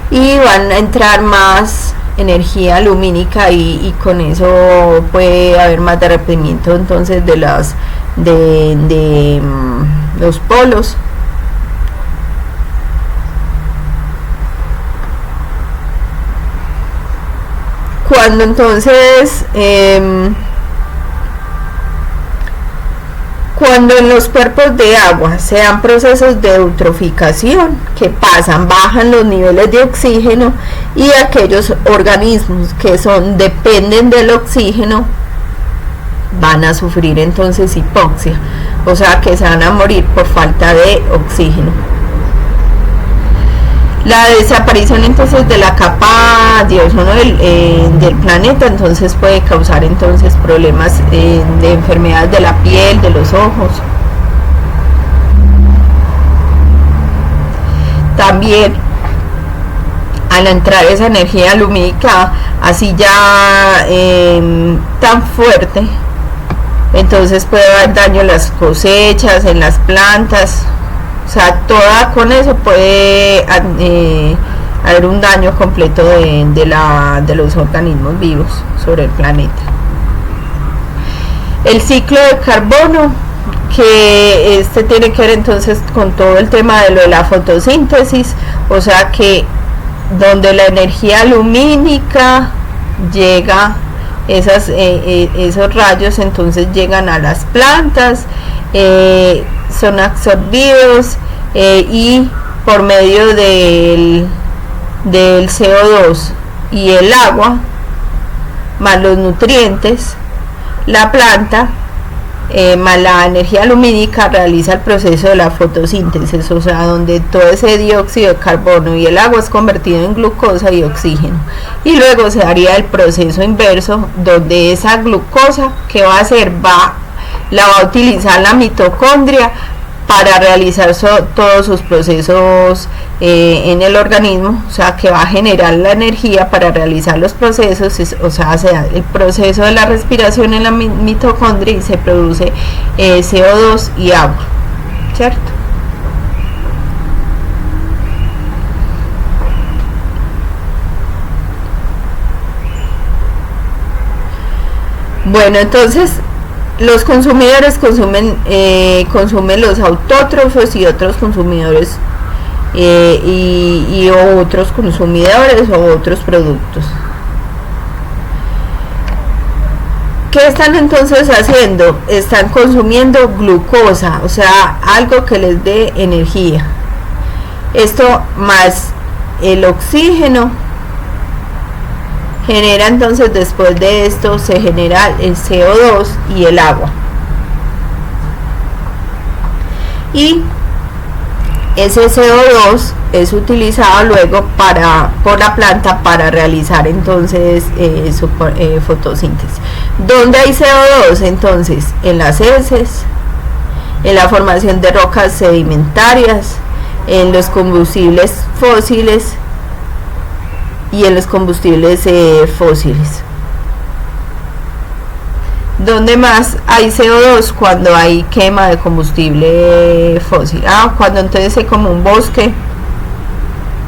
y van a entrar más energía lumínica, y con eso puede haber más derretimiento entonces de los polos. Cuando entonces cuando en los cuerpos de agua se dan procesos de eutroficación, que bajan los niveles de oxígeno, y aquellos organismos que dependen del oxígeno van a sufrir entonces hipoxia, o sea que se van a morir por falta de oxígeno. La desaparición entonces de la capa de ozono del planeta entonces puede causar entonces problemas de enfermedades de la piel, de los ojos. También al entrar esa energía lumínica así ya tan fuerte, entonces puede haber daño en las cosechas, en las plantas. O sea, con eso puede haber un daño completo de los organismos vivos sobre el planeta. El ciclo de carbono, que tiene que ver entonces con todo el tema de lo de la fotosíntesis, o sea que donde la energía lumínica llega, esos rayos entonces llegan a las plantas, son absorbidos y por medio del CO2 y el agua más los nutrientes, la planta más la energía lumínica realiza el proceso de la fotosíntesis, o sea, donde todo ese dióxido de carbono y el agua es convertido en glucosa y oxígeno, y luego se haría el proceso inverso, donde esa glucosa, ¿qué va a hacer? La va a utilizar la mitocondria para realizar todos sus procesos en el organismo, o sea, que va a generar la energía para realizar los procesos, o sea, se da el proceso de la respiración en la mitocondria y se produce CO2 y agua, ¿cierto? Bueno, entonces los consumidores consumen los autótrofos y otros consumidores y otros consumidores o otros productos. ¿Qué están entonces haciendo? Están consumiendo glucosa, o sea, algo que les dé energía. Esto más el oxígeno genera, entonces después de esto se genera el CO2 y el agua, y ese CO2 es utilizado luego por la planta para realizar entonces su fotosíntesis. ¿Dónde hay CO2? Entonces en las heces, en la formación de rocas sedimentarias, en los combustibles fósiles y en los combustibles fósiles. ¿Dónde más hay CO2? Cuando hay quema de combustible fósil. Cuando entonces se come un bosque,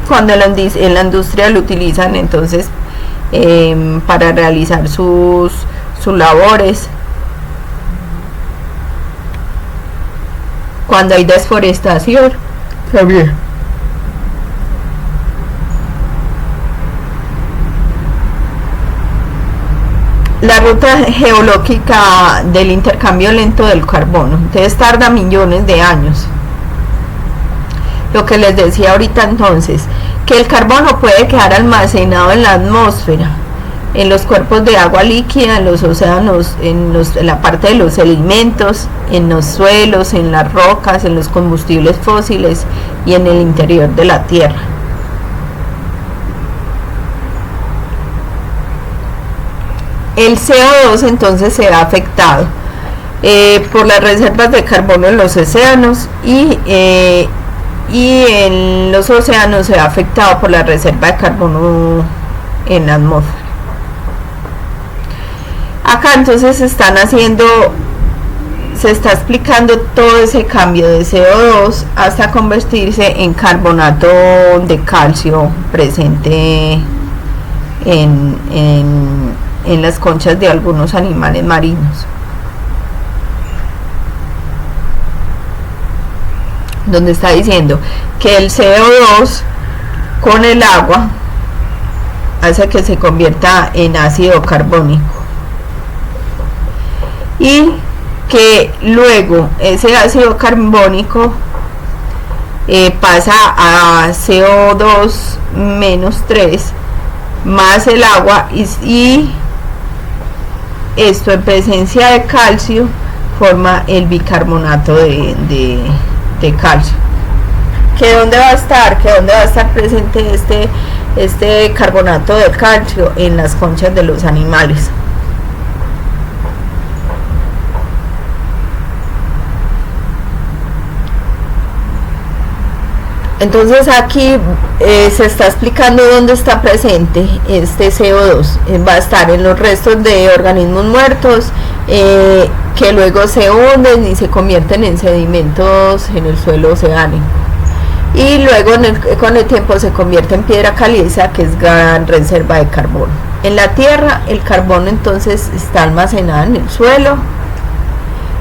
cuando en la industria lo utilizan entonces para realizar sus labores. Cuando hay desforestación también. La ruta geológica del intercambio lento del carbono, entonces tarda millones de años. Lo que les decía ahorita entonces, que el carbono puede quedar almacenado en la atmósfera, en los cuerpos de agua líquida, en los océanos, en la parte de los sedimentos, en los suelos, en las rocas, en los combustibles fósiles y en el interior de la Tierra. El CO2 entonces será afectado por las reservas de carbono en los océanos y en los océanos será afectado por la reserva de carbono en la atmósfera. Acá entonces se está explicando todo ese cambio de CO2 hasta convertirse en carbonato de calcio presente en las conchas de algunos animales marinos, donde está diciendo que el CO2 con el agua hace que se convierta en ácido carbónico, y que luego ese ácido carbónico pasa a CO2 menos 3 más el agua, y esto en presencia de calcio forma el bicarbonato de calcio. ¿Que dónde va a estar? ¿Que dónde va a estar presente este carbonato de calcio? En las conchas de los animales. Entonces aquí se está explicando dónde está presente este CO2. Va a estar en los restos de organismos muertos que luego se hunden y se convierten en sedimentos en el suelo oceánico, y luego con el tiempo se convierte en piedra caliza, que es gran reserva de carbono. En la Tierra el carbono entonces está almacenado en el suelo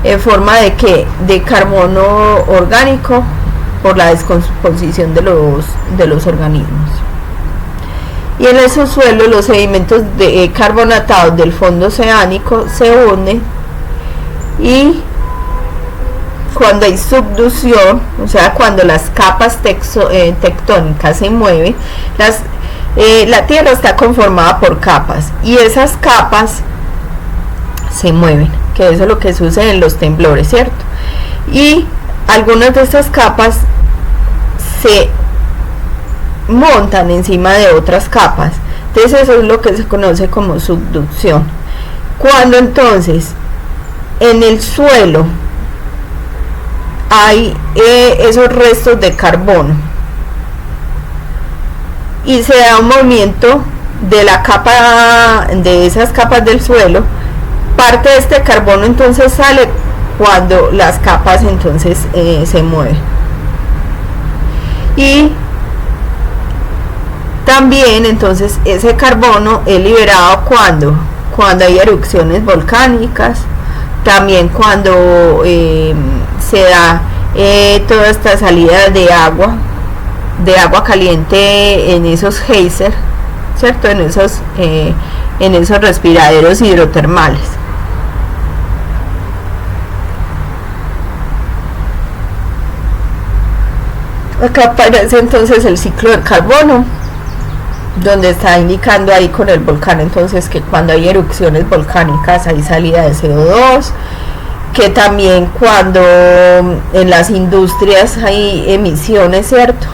en forma de carbono orgánico, por la descomposición de los organismos. Y en esos suelos los sedimentos carbonatados del fondo oceánico se unen, y cuando hay subducción, o sea, cuando las capas tectónicas se mueven, La Tierra está conformada por capas y esas capas se mueven, que eso es lo que sucede en los temblores, ¿cierto? Y algunas de estas capas se montan encima de otras capas, entonces eso es lo que se conoce como subducción. Cuando entonces en el suelo hay esos restos de carbono y se da un movimiento de la capa, de esas capas del suelo, parte de este carbono entonces sale cuando las capas entonces se mueven. Y también entonces ese carbono es liberado cuando hay erupciones volcánicas, también cuando se da toda esta salida de agua caliente en esos geysers, ¿cierto? En esos respiraderos hidrotermales. Acá aparece entonces el ciclo del carbono, donde está indicando ahí con el volcán entonces que cuando hay erupciones volcánicas hay salida de CO2, que también cuando en las industrias hay emisiones, ¿cierto?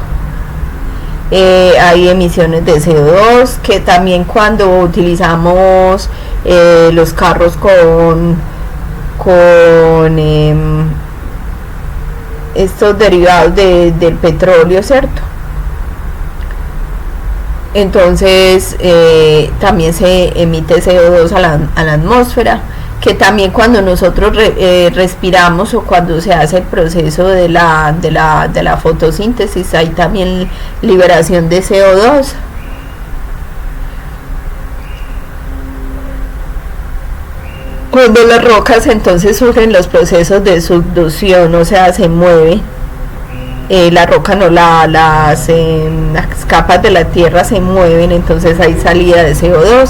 Hay emisiones de CO2, que también cuando utilizamos los carros con estos derivados del petróleo, ¿cierto? Entonces también se emite CO2 a la atmósfera, que también cuando nosotros respiramos o cuando se hace el proceso de la fotosíntesis hay también liberación de CO2. Cuando las rocas entonces sufren los procesos de subducción, o sea, se mueve, la roca no, las capas de la tierra se mueven, entonces hay salida de CO2.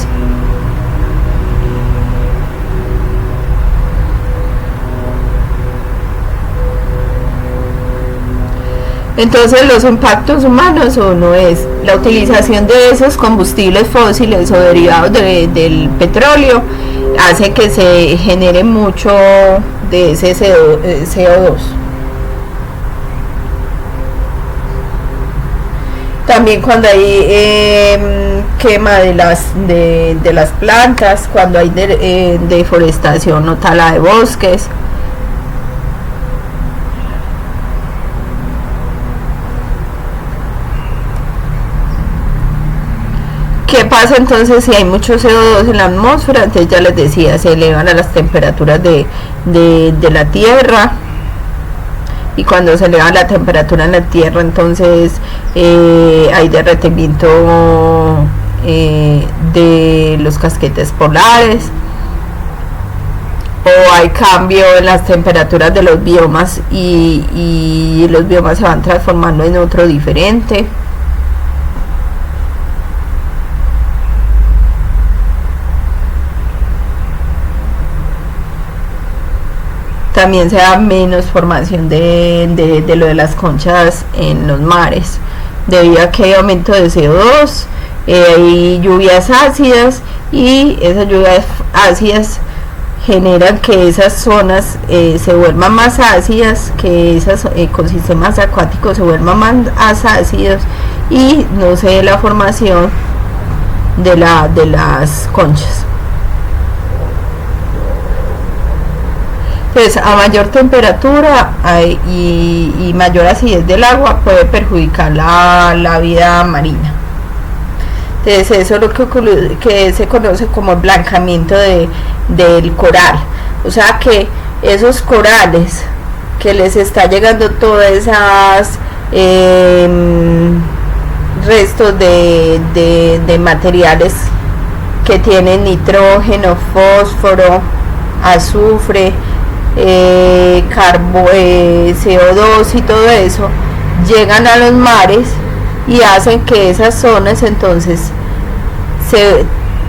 Entonces los impactos humanos, uno es la utilización de esos combustibles fósiles o derivados del petróleo, hace que se genere mucho de ese CO2. También cuando hay quema de las plantas, cuando hay deforestación o tala de bosques. ¿Qué pasa entonces si hay mucho CO2 en la atmósfera? Entonces ya les decía, se elevan a las temperaturas de la Tierra, y cuando se eleva la temperatura en la Tierra entonces hay derretimiento de los casquetes polares, o hay cambio en las temperaturas de los biomas y los biomas se van transformando en otro diferente. También se da menos formación de lo de las conchas en los mares, debido a que hay aumento de CO2, hay lluvias ácidas, y esas lluvias ácidas generan que esas zonas se vuelvan más ácidas, que esos ecosistemas acuáticos se vuelvan más ácidos, y no se dé la formación de las conchas. Pues a mayor temperatura y mayor acidez del agua puede perjudicar la vida marina. Entonces eso es lo que se conoce como el blancamiento del coral. O sea que esos corales que les está llegando todas esas restos de materiales que tienen nitrógeno, fósforo, azufre, CO2 y todo eso, llegan a los mares y hacen que esas zonas entonces se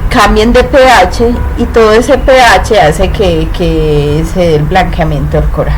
cambien de pH, y todo ese pH hace que se dé el blanqueamiento del coral.